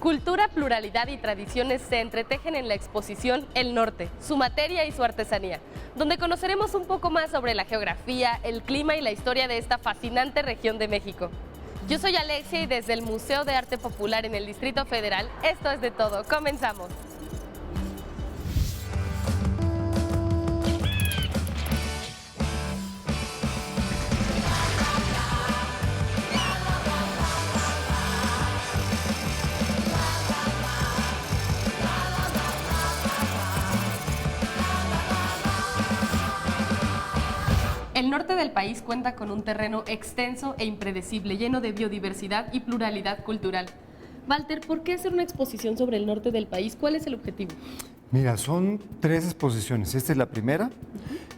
Cultura, pluralidad y tradiciones se entretejen en la exposición El Norte, su materia y su artesanía, donde conoceremos un poco más sobre la geografía, el clima y la historia de esta fascinante región de México. Yo soy Alexia y desde el Museo de Arte Popular en el Distrito Federal, esto es De Todo. Comenzamos. El norte del país cuenta con un terreno extenso e impredecible, lleno de biodiversidad y pluralidad cultural. Walter, ¿por qué hacer una exposición sobre el norte del país? ¿Cuál es el objetivo? Mira, son 3 exposiciones. Esta es la primera,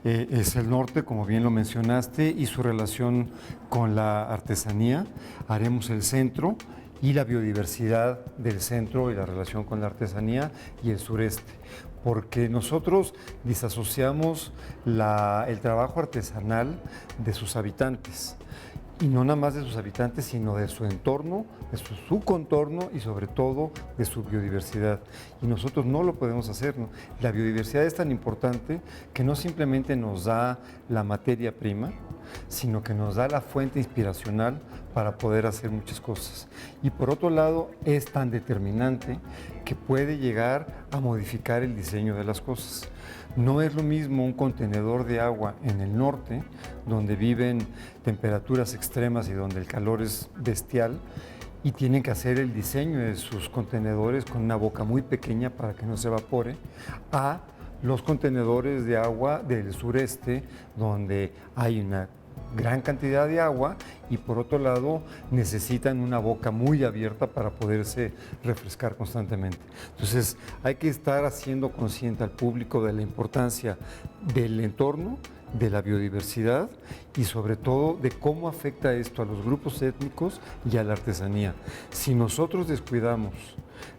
es el norte, como bien lo mencionaste, y su relación con la artesanía. Haremos el centro y la biodiversidad del centro y la relación con la artesanía, y el sureste. Porque nosotros disasociamos el trabajo artesanal de sus habitantes. Y no nada más de sus habitantes, sino de su entorno, de su contorno y sobre todo de su biodiversidad. Y nosotros no lo podemos hacer, ¿no? La biodiversidad es tan importante que no simplemente nos da la materia prima, sino que nos da la fuente inspiracional para poder hacer muchas cosas. Y por otro lado, es tan determinante que puede llegar a modificar el diseño de las cosas. No es lo mismo un contenedor de agua en el norte, donde viven temperaturas extremas y donde el calor es bestial, y tienen que hacer el diseño de sus contenedores con una boca muy pequeña para que no se evapore, a los contenedores de agua del sureste, donde hay una gran cantidad de agua y por otro lado necesitan una boca muy abierta para poderse refrescar constantemente. Entonces hay que estar haciendo consciente al público de la importancia del entorno, de la biodiversidad y sobre todo de cómo afecta esto a los grupos étnicos y a la artesanía. Si nosotros descuidamos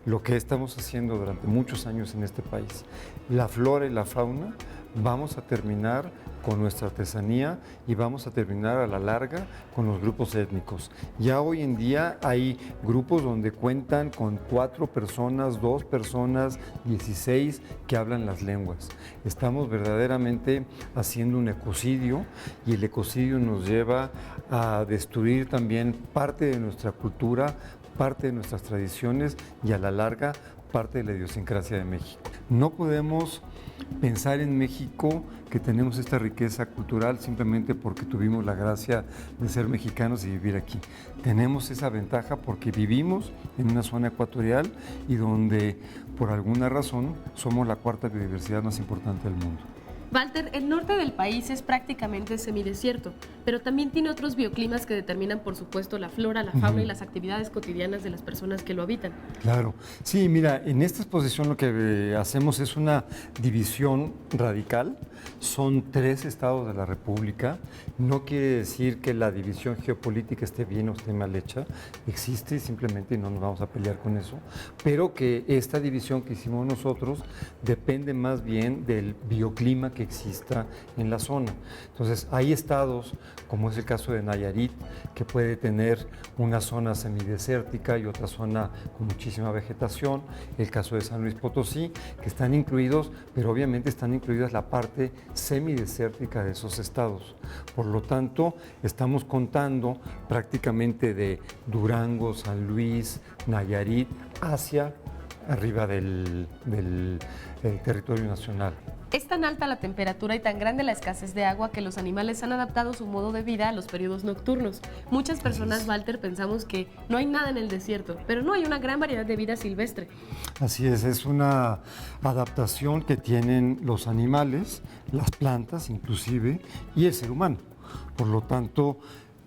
lo que estamos haciendo durante muchos años en este país, la flora y la fauna, vamos a terminar con nuestra artesanía y vamos a terminar a la larga con los grupos étnicos. Ya hoy en día hay grupos donde cuentan con 4 personas, 2 personas, 16 que hablan las lenguas. Estamos verdaderamente haciendo un ecocidio y el ecocidio nos lleva a destruir también parte de nuestra cultura, parte de nuestras tradiciones y a la larga parte de la idiosincrasia de México. No podemos pensar en México que tenemos esta riqueza cultural simplemente porque tuvimos la gracia de ser mexicanos y vivir aquí. Tenemos esa ventaja porque vivimos en una zona ecuatorial y donde por alguna razón somos la 4ª biodiversidad más importante del mundo. Walter, el norte del país es prácticamente semidesierto, pero también tiene otros bioclimas que determinan, por supuesto, la flora, la fauna y las actividades cotidianas de las personas que lo habitan. Claro. Sí, mira, en esta exposición lo que hacemos es una división radical. Son 3 estados de la República. No quiere decir que la división geopolítica esté bien o esté mal hecha. Existe simplemente y no nos vamos a pelear con eso. Pero que esta división que hicimos nosotros depende más bien del bioclima que exista en la zona. Entonces, hay estados, como es el caso de Nayarit, que puede tener una zona semidesértica y otra zona con muchísima vegetación, el caso de San Luis Potosí, que están incluidos, pero obviamente están incluidas la parte semidesértica de esos estados. Por lo tanto, estamos contando prácticamente de Durango, San Luis, Nayarit, hacia arriba del territorio nacional. Es tan alta la temperatura y tan grande la escasez de agua que los animales han adaptado su modo de vida a los periodos nocturnos. Muchas personas, Walter, pensamos que no hay nada en el desierto, pero no, hay una gran variedad de vida silvestre. Así es una adaptación que tienen los animales, las plantas inclusive, y el ser humano. Por lo tanto,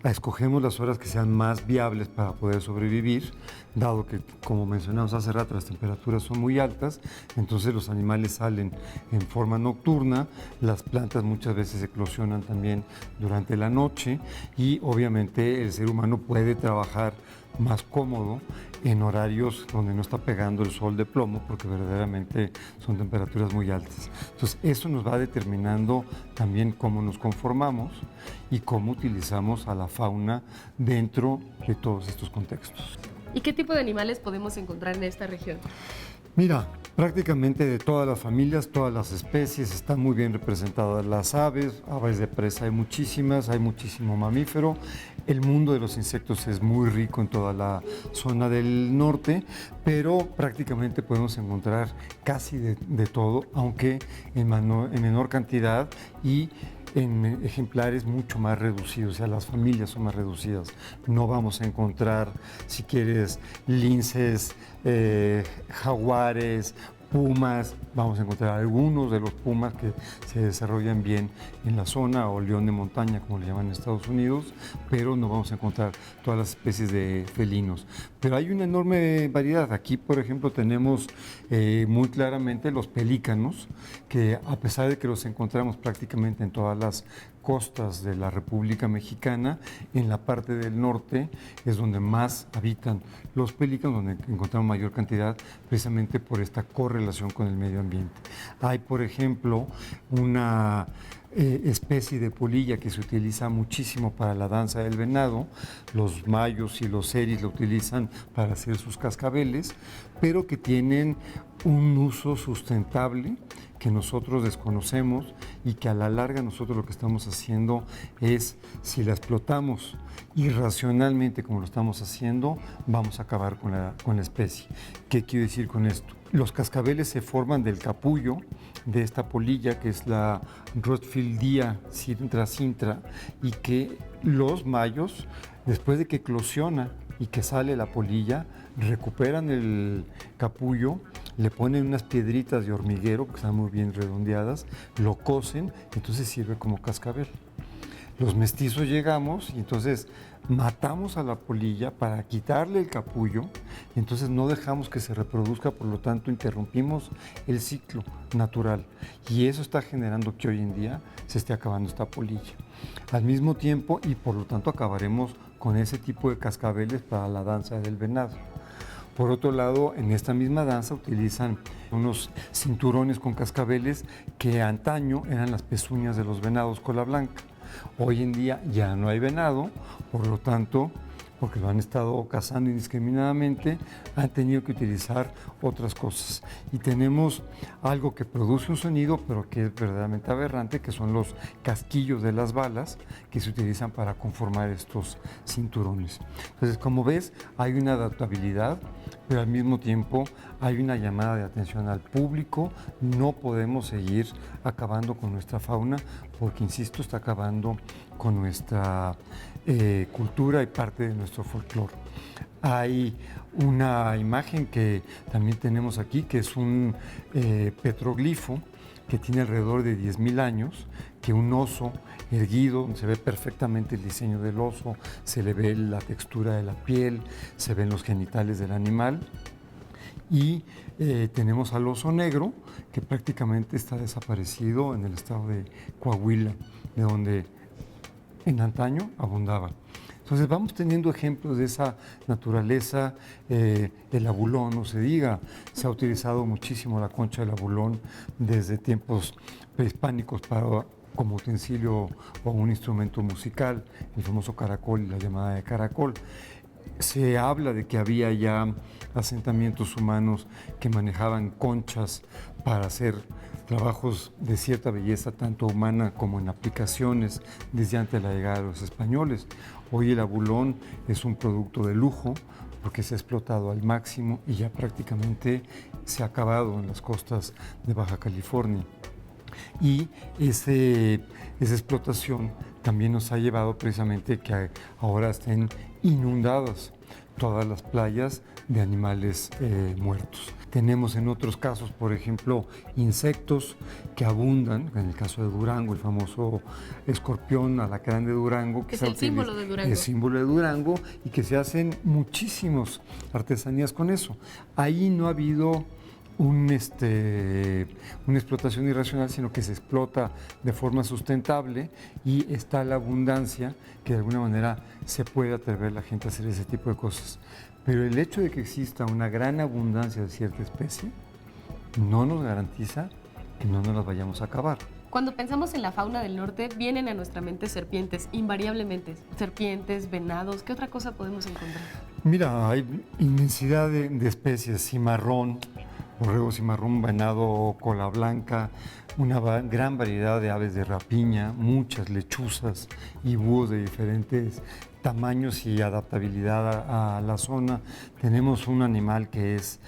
escogemos las horas que sean más viables para poder sobrevivir, dado que, como mencionamos hace rato, las temperaturas son muy altas, entonces los animales salen en forma nocturna, las plantas muchas veces eclosionan también durante la noche y obviamente el ser humano puede trabajar más cómodo en horarios donde no está pegando el sol de plomo, porque verdaderamente son temperaturas muy altas. Entonces, eso nos va determinando también cómo nos conformamos y cómo utilizamos a la fauna dentro de todos estos contextos. ¿Y qué tipo de animales podemos encontrar en esta región? Mira, prácticamente de todas las familias, todas las especies están muy bien representadas. Las aves, aves de presa hay muchísimas, hay muchísimo mamífero. El mundo de los insectos es muy rico en toda la zona del norte, pero prácticamente podemos encontrar casi de todo, aunque en menor cantidad y en ejemplares mucho más reducidos, o sea, las familias son más reducidas. No vamos a encontrar, si quieres, linces, jaguares, pumas, vamos a encontrar algunos de los pumas que se desarrollan bien en la zona, o león de montaña, como le llaman en Estados Unidos, pero no vamos a encontrar todas las especies de felinos. Pero hay una enorme variedad. Aquí, por ejemplo, tenemos muy claramente los pelícanos, que a pesar de que los encontramos prácticamente en todas las costas de la República Mexicana, en la parte del norte es donde más habitan los pelícanos, donde encontramos mayor cantidad, precisamente por esta correlación con el medio ambiente. Hay, por ejemplo, una especie de polilla que se utiliza muchísimo para la danza del venado. Los mayos y los seris lo utilizan para hacer sus cascabeles, pero que tienen un uso sustentable que nosotros desconocemos y que a la larga nosotros lo que estamos haciendo es, si la explotamos irracionalmente como lo estamos haciendo, vamos a acabar con la especie. ¿Qué quiero decir con esto? Los cascabeles se forman del capullo de esta polilla, que es la Rotfieldia cintra, y que los mayos, después de que eclosiona y que sale la polilla, recuperan el capullo, le ponen unas piedritas de hormiguero que están muy bien redondeadas, lo cocen, entonces sirve como cascabel. Los mestizos llegamos y entonces matamos a la polilla para quitarle el capullo, y entonces no dejamos que se reproduzca, por lo tanto interrumpimos el ciclo natural, y eso está generando que hoy en día se esté acabando esta polilla. Al mismo tiempo, y por lo tanto acabaremos con ese tipo de cascabeles para la danza del venado. Por otro lado, en esta misma danza utilizan unos cinturones con cascabeles que antaño eran las pezuñas de los venados cola blanca. Hoy en día ya no hay venado, por lo tanto, porque lo han estado cazando indiscriminadamente, han tenido que utilizar otras cosas. Y tenemos algo que produce un sonido, pero que es verdaderamente aberrante, que son los casquillos de las balas que se utilizan para conformar estos cinturones. Entonces, como ves, hay una adaptabilidad, pero al mismo tiempo hay una llamada de atención al público. No podemos seguir acabando con nuestra fauna, porque, insisto, está acabando con nuestra cultura y parte de nuestro folclore. Hay una imagen que también tenemos aquí, que es un petroglifo que tiene alrededor de 10.000 años, que un oso erguido, se ve perfectamente el diseño del oso, se le ve la textura de la piel, se ven los genitales del animal. Y tenemos al oso negro, que prácticamente está desaparecido en el estado de Coahuila, de donde en antaño abundaba. Entonces vamos teniendo ejemplos de esa naturaleza. El abulón, no se diga, se ha utilizado muchísimo la concha del abulón desde tiempos prehispánicos como utensilio o un instrumento musical, el famoso caracol y la llamada de caracol. Se habla de que había ya asentamientos humanos que manejaban conchas para hacer trabajos de cierta belleza, tanto humana como en aplicaciones, desde antes de la llegada de los españoles. Hoy el abulón es un producto de lujo porque se ha explotado al máximo y ya prácticamente se ha acabado en las costas de Baja California. Y esa explotación también nos ha llevado precisamente que ahora estén inundadas todas las playas de animales muertos. Tenemos en otros casos, por ejemplo, insectos que abundan, en el caso de Durango, el famoso escorpión alacrán de Durango, que es el símbolo de Durango. El símbolo de Durango, y que se hacen muchísimas artesanías con eso. Ahí no ha habido una explotación irracional, sino que se explota de forma sustentable y está la abundancia que de alguna manera se puede atrever a la gente a hacer ese tipo de cosas. Pero el hecho de que exista una gran abundancia de cierta especie no nos garantiza que no nos las vayamos a acabar. Cuando pensamos en la fauna del norte, vienen a nuestra mente serpientes, invariablemente. Serpientes, venados, ¿qué otra cosa podemos encontrar? Mira, hay inmensidad de especies, cimarrón, borrego cimarrón, venado cola blanca, una gran variedad de aves de rapiña, muchas lechuzas y búhos de diferentes tamaños y adaptabilidad a la zona. Tenemos un animal que es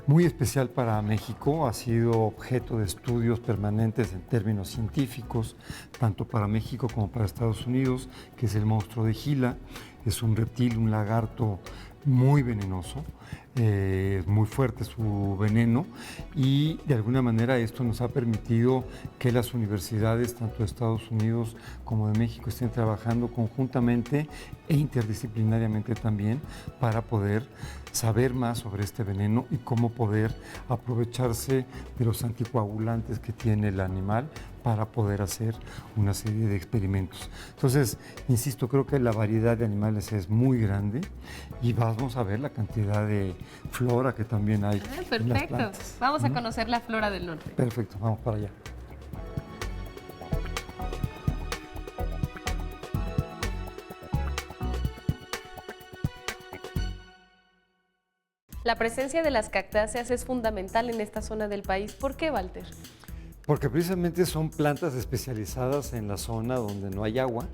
muy especial para México, ha sido objeto de estudios permanentes en términos científicos, tanto para México como para Estados Unidos, que es el monstruo de Gila. Es un reptil, un lagarto muy venenoso, muy fuerte su veneno, y de alguna manera esto nos ha permitido que las universidades, tanto de Estados Unidos como de México, estén trabajando conjuntamente e interdisciplinariamente también para poder saber más sobre este veneno y cómo poder aprovecharse de los anticoagulantes que tiene el animal para poder hacer una serie de experimentos. Entonces, insisto, creo que la variedad de animales es muy grande y vamos a ver la cantidad de flora que también hay. En las Perfecto. plantas. Vamos a conocer la flora del norte. Perfecto, vamos para allá. La presencia de las cactáceas es fundamental en esta zona del país. ¿Por qué, Walter? Porque precisamente son plantas especializadas en la zona donde no hay agua,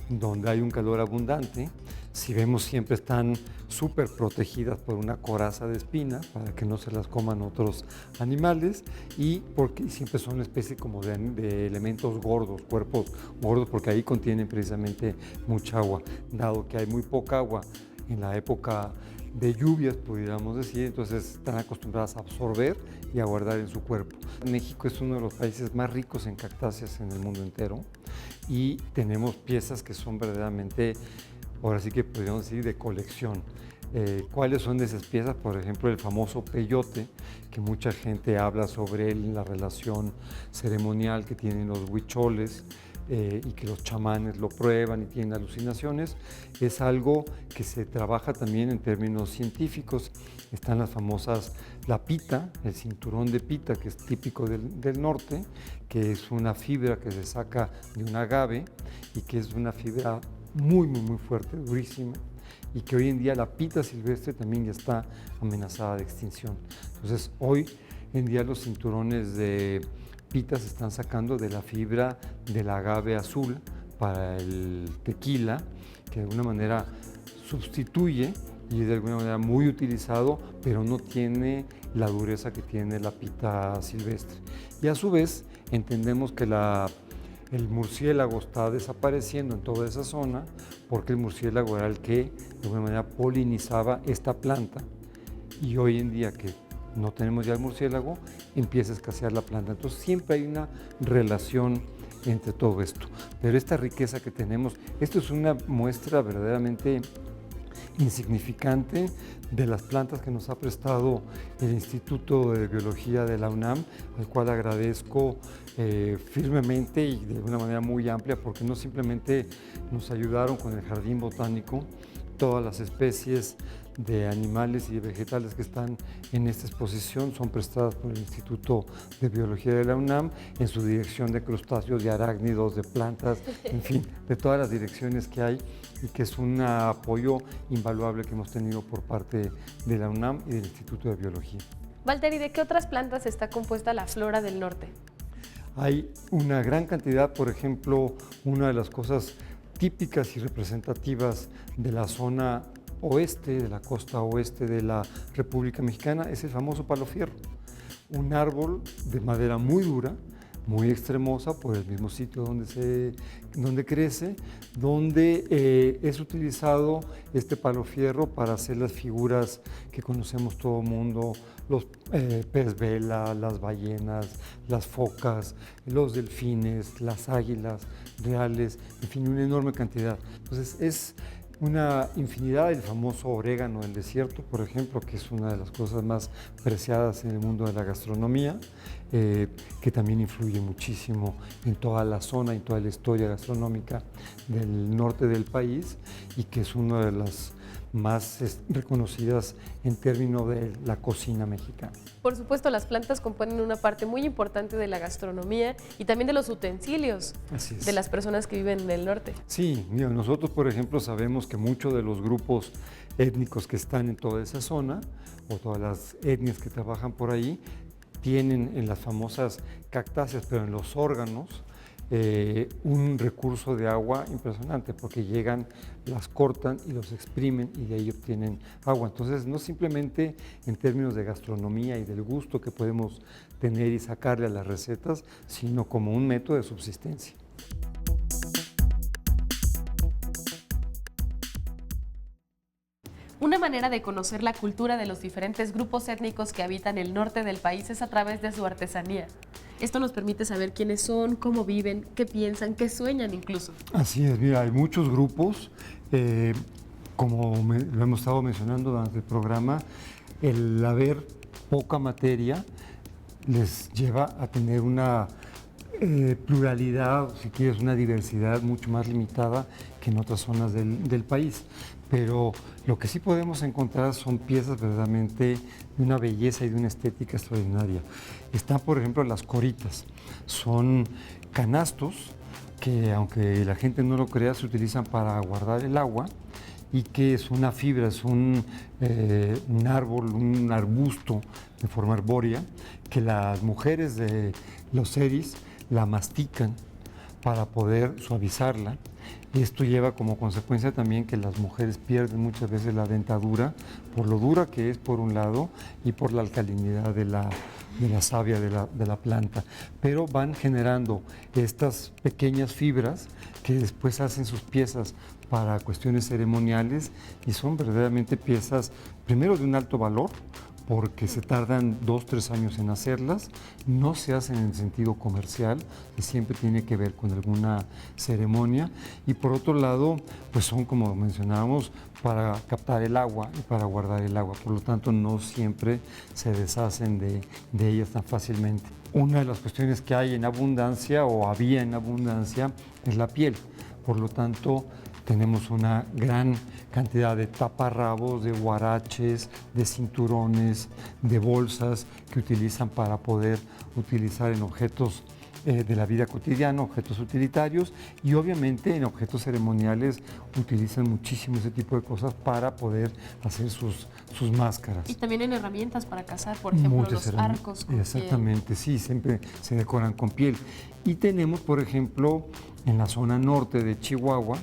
donde hay un calor abundante. Si vemos, siempre están súper protegidas por una coraza de espinas para que no se las coman otros animales, y porque siempre son una especie como de elementos gordos, cuerpos gordos, porque ahí contienen precisamente mucha agua. Dado que hay muy poca agua en la época de lluvias, pudiéramos decir, entonces están acostumbradas a absorber y a guardar en su cuerpo. México es uno de los países más ricos en cactáceas en el mundo entero, y tenemos piezas que son verdaderamente, ahora sí que podríamos decir, de colección. ¿Cuáles son de esas piezas? Por ejemplo, el famoso peyote, que mucha gente habla sobre él en la relación ceremonial que tienen los huicholes, y que los chamanes lo prueban y tienen alucinaciones. Es algo que se trabaja también en términos científicos. Están las famosas, la pita, el cinturón de pita, que es típico del norte, que es una fibra que se saca de un agave y que es una fibra muy fuerte, durísima, y que hoy en día la pita silvestre también ya está amenazada de extinción. Entonces, hoy en día los cinturones de pita se están sacando de la fibra del agave azul para el tequila, que de alguna manera sustituye y es de alguna manera muy utilizado, pero no tiene la dureza que tiene la pita silvestre. Y a su vez entendemos que el murciélago está desapareciendo en toda esa zona, porque el murciélago era el que de alguna manera polinizaba esta planta, y hoy en día que no tenemos ya el murciélago, empieza a escasear la planta. Entonces siempre hay una relación entre todo esto. Pero esta riqueza que tenemos, esto es una muestra verdaderamente insignificante de las plantas que nos ha prestado el Instituto de Biología de la UNAM, al cual agradezco firmemente y de una manera muy amplia, porque no simplemente nos ayudaron con el jardín botánico, todas las especies de animales y de vegetales que están en esta exposición son prestadas por el Instituto de Biología de la UNAM en su dirección de crustáceos, de arácnidos, de plantas, en fin, de todas las direcciones que hay, y que es un apoyo invaluable que hemos tenido por parte de la UNAM y del Instituto de Biología. Walter, ¿y de qué otras plantas está compuesta la flora del norte? Hay una gran cantidad, por ejemplo, una de las cosas típicas y representativas de la zona oeste, de la costa oeste de la República Mexicana, es el famoso palo fierro, un árbol de madera muy dura, muy extremosa por el mismo sitio donde crece, donde es utilizado este palo fierro para hacer las figuras que conocemos todo el mundo, los pez vela, las ballenas, las focas, los delfines, las águilas reales, en fin, una enorme cantidad. Entonces es una infinidad del famoso orégano del desierto, por ejemplo, que es una de las cosas más preciadas en el mundo de la gastronomía, que también influye muchísimo en toda la zona, en toda la historia gastronómica del norte del país, y que es una de las más reconocidas en términos de la cocina mexicana. Por supuesto, las plantas componen una parte muy importante de la gastronomía y también de los utensilios de las personas que viven en el norte. Sí, mira, nosotros, por ejemplo, sabemos que muchos de los grupos étnicos que están en toda esa zona, o todas las etnias que trabajan por ahí, tienen en las famosas cactáceas, pero en los órganos, un recurso de agua impresionante, porque llegan, las cortan y los exprimen y de ahí obtienen agua. Entonces, no simplemente en términos de gastronomía y del gusto que podemos tener y sacarle a las recetas, sino como un método de subsistencia. Una manera de conocer la cultura de los diferentes grupos étnicos que habitan el norte del país es a través de su artesanía. Esto nos permite saber quiénes son, cómo viven, qué piensan, qué sueñan incluso. Así es, mira, hay muchos grupos, como lo hemos estado mencionando durante el programa, el haber poca materia les lleva a tener una pluralidad, si quieres, una diversidad mucho más limitada que en otras zonas del país. Pero lo que sí podemos encontrar son piezas verdaderamente de una belleza y de una estética extraordinaria. Están, por ejemplo, las coritas. Son canastos que, aunque la gente no lo crea, se utilizan para guardar el agua y que es una fibra, es un árbol, un arbusto de forma arbórea que las mujeres de los seris la mastican para poder suavizarla. Esto lleva como consecuencia también que las mujeres pierden muchas veces la dentadura por lo dura que es por un lado y por la alcalinidad de la savia de la planta. Pero van generando estas pequeñas fibras que después hacen sus piezas para cuestiones ceremoniales y son verdaderamente piezas, primero de un alto valor, porque se tardan 2-3 años en hacerlas, no se hacen en el sentido comercial, que siempre tiene que ver con alguna ceremonia, y por otro lado, pues son, como mencionábamos, para captar el agua y para guardar el agua, por lo tanto no siempre se deshacen de ellas tan fácilmente. Una de las cuestiones que hay en abundancia o había en abundancia es la piel, por lo tanto tenemos una gran cantidad de taparrabos, de huaraches, de cinturones, de bolsas que utilizan para poder utilizar en objetos de la vida cotidiana, objetos utilitarios, y obviamente en objetos ceremoniales utilizan muchísimo ese tipo de cosas para poder hacer sus máscaras. Y también en herramientas para cazar, por ejemplo, los arcos con exactamente, piel. Sí, siempre se decoran con piel. Y tenemos, por ejemplo, en la zona norte de Chihuahua,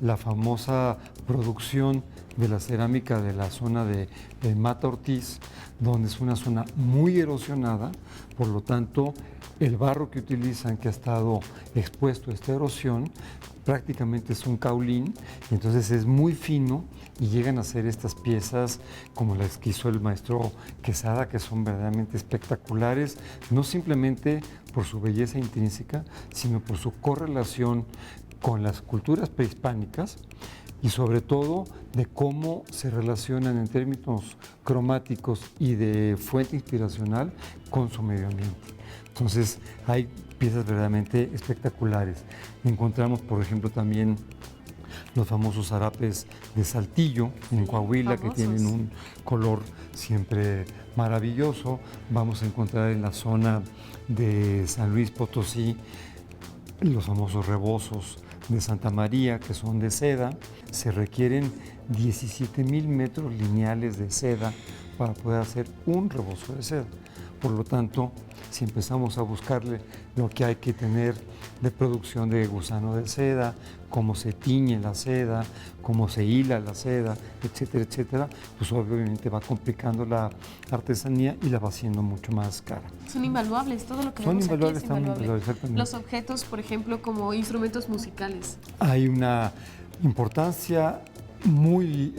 la famosa producción de la cerámica de la zona de Mata Ortiz, donde es una zona muy erosionada, por lo tanto, el barro que utilizan, que ha estado expuesto a esta erosión, prácticamente es un caolín, y entonces es muy fino y llegan a ser estas piezas como las que hizo el maestro Quesada, que son verdaderamente espectaculares, no simplemente por su belleza intrínseca, sino por su correlación con las culturas prehispánicas y sobre todo de cómo se relacionan en términos cromáticos y de fuente inspiracional con su medio ambiente. Entonces hay piezas verdaderamente espectaculares. Encontramos, por ejemplo, también los famosos zarapes de Saltillo en Coahuila, que tienen un color siempre maravilloso. Vamos a encontrar en la zona de San Luis Potosí los famosos rebozos de Santa María, que son de seda. Se requieren 17,000 metros lineales de seda para poder hacer un rebozo de seda. Por lo tanto, si empezamos a buscarle lo que hay que tener de producción de gusano de seda, cómo se tiñe la seda, cómo se hila la seda, etcétera, etcétera, pues obviamente va complicando la artesanía y la va haciendo mucho más cara. Son invaluables, todo lo que son vemos invaluables, aquí es invaluable. exactamente. Los objetos, por ejemplo, como instrumentos musicales. Hay una importancia muy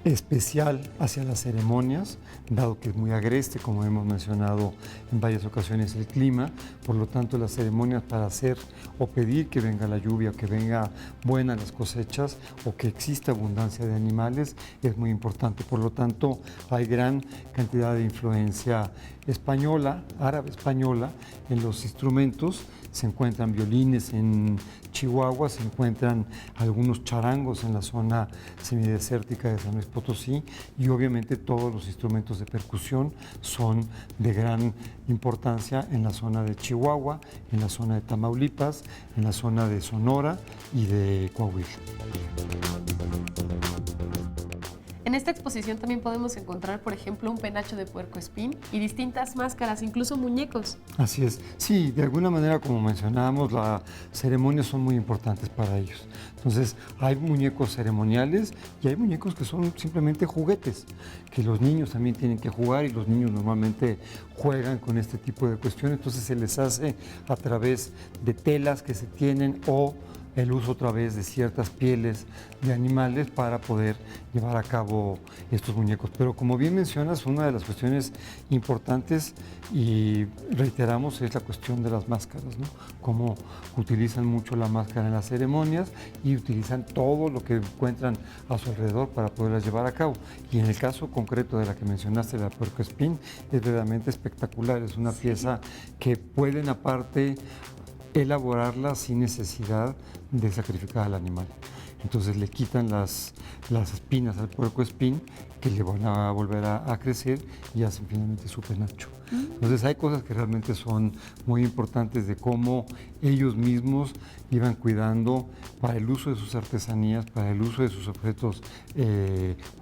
especial hacia las ceremonias, dado que es muy agreste, como hemos mencionado en varias ocasiones, el clima. Por lo tanto, las ceremonias para hacer o pedir que venga la lluvia, que venga buenas las cosechas o que exista abundancia de animales es muy importante. Por lo tanto, hay gran cantidad de influencia española, árabe española, en los instrumentos. Se encuentran violines en Chihuahua se encuentran algunos charangos en la zona semidesértica de San Luis Potosí y obviamente todos los instrumentos de percusión son de gran importancia en la zona de Chihuahua, en la zona de Tamaulipas, en la zona de Sonora y de Coahuila. En esta exposición también podemos encontrar, por ejemplo, un penacho de puercoespín y distintas máscaras, incluso muñecos. Así es. Sí, de alguna manera, como mencionábamos, las ceremonias son muy importantes para ellos. Entonces, hay muñecos ceremoniales y hay muñecos que son simplemente juguetes, que los niños también tienen que jugar y los niños normalmente juegan con este tipo de cuestiones. Entonces, se les hace a través de telas que se tienen o el uso otra vez de ciertas pieles de animales para poder llevar a cabo estos muñecos. Pero como bien mencionas, una de las cuestiones importantes y reiteramos es la cuestión de las máscaras, ¿no? Cómo utilizan mucho la máscara en las ceremonias y utilizan todo lo que encuentran a su alrededor para poderlas llevar a cabo. Y en el caso concreto de la que mencionaste, la puercoespín, es verdaderamente espectacular. Es una pieza que pueden aparte elaborarla sin necesidad de sacrificar al animal. Entonces le quitan las espinas al puercoespín que le van a volver a crecer y hacen finalmente su penacho. Entonces hay cosas que realmente son muy importantes de cómo ellos mismos iban cuidando para el uso de sus artesanías, para el uso de sus objetos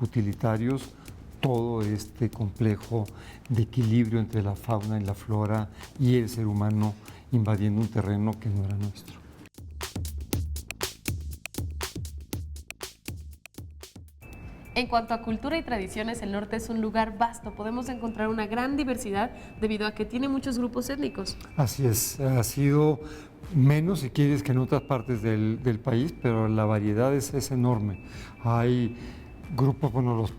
utilitarios, todo este complejo de equilibrio entre la fauna y la flora y el ser humano invadiendo un terreno que no era nuestro. En cuanto a cultura y tradiciones, el norte es un lugar vasto. Podemos encontrar una gran diversidad debido a que tiene muchos grupos étnicos. Así es, ha sido menos, si quieres, que en otras partes del país, pero la variedad es enorme. Hay grupos, bueno, los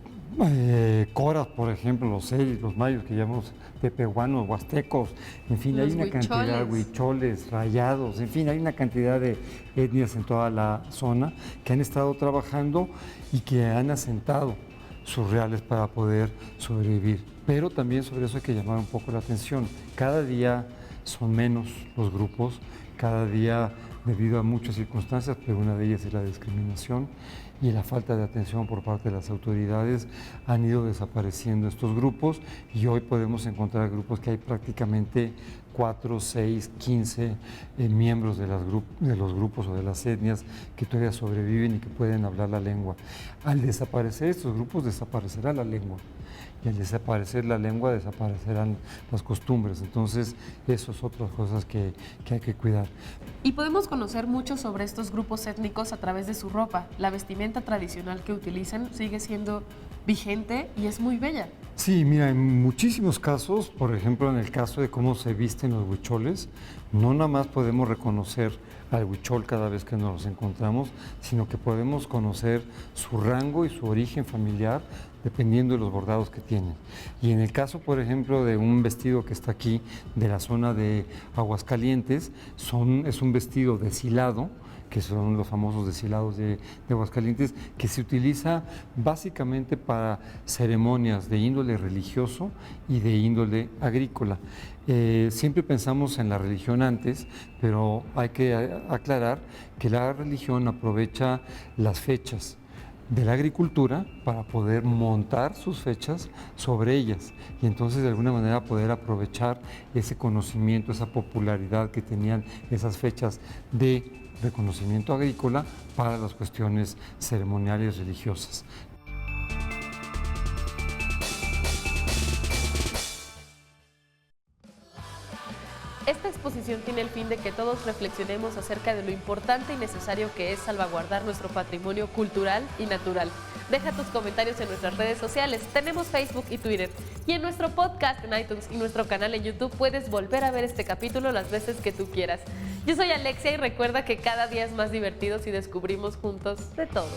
coras, por ejemplo, los seris, los mayos que llamamos tepehuanos, huastecos, en fin, hay una cantidad, huicholes, rayados, en fin, hay una cantidad de etnias en toda la zona que han estado trabajando y que han asentado sus reales para poder sobrevivir. Pero también sobre eso hay que llamar un poco la atención. Cada día son menos los grupos, cada día debido a muchas circunstancias, pero una de ellas es la discriminación y la falta de atención por parte de las autoridades, han ido desapareciendo estos grupos y hoy podemos encontrar grupos que hay prácticamente 4, 6, 15 miembros de los grupos o de las etnias que todavía sobreviven y que pueden hablar la lengua. Al desaparecer estos grupos, desaparecerá la lengua. Y al desaparecer la lengua, desaparecerán las costumbres. Entonces, eso es otras cosas que hay que cuidar. Y podemos conocer mucho sobre estos grupos étnicos a través de su ropa. La vestimenta tradicional que utilizan sigue siendo vigente y es muy bella. Sí, mira, en muchísimos casos, por ejemplo, en el caso de cómo se visten los huicholes, no nada más podemos reconocer al huichol cada vez que nos los encontramos, sino que podemos conocer su rango y su origen familiar dependiendo de los bordados que tienen. Y en el caso, por ejemplo, de un vestido que está aquí de la zona de Aguascalientes, es un vestido deshilado, que son los famosos deshilados de Aguascalientes, que se utiliza básicamente para ceremonias de índole religioso y de índole agrícola. Siempre pensamos en la religión antes, pero hay que aclarar que la religión aprovecha las fechas de la agricultura para poder montar sus fechas sobre ellas y entonces de alguna manera poder aprovechar ese conocimiento, esa popularidad que tenían esas fechas de reconocimiento agrícola para las cuestiones ceremoniales religiosas. Esta exposición tiene el fin de que todos reflexionemos acerca de lo importante y necesario que es salvaguardar nuestro patrimonio cultural y natural. Deja tus comentarios en nuestras redes sociales, tenemos Facebook y Twitter. Y en nuestro podcast en iTunes y nuestro canal en YouTube puedes volver a ver este capítulo las veces que tú quieras. Yo soy Alexia y recuerda que cada día es más divertido si descubrimos juntos de todo.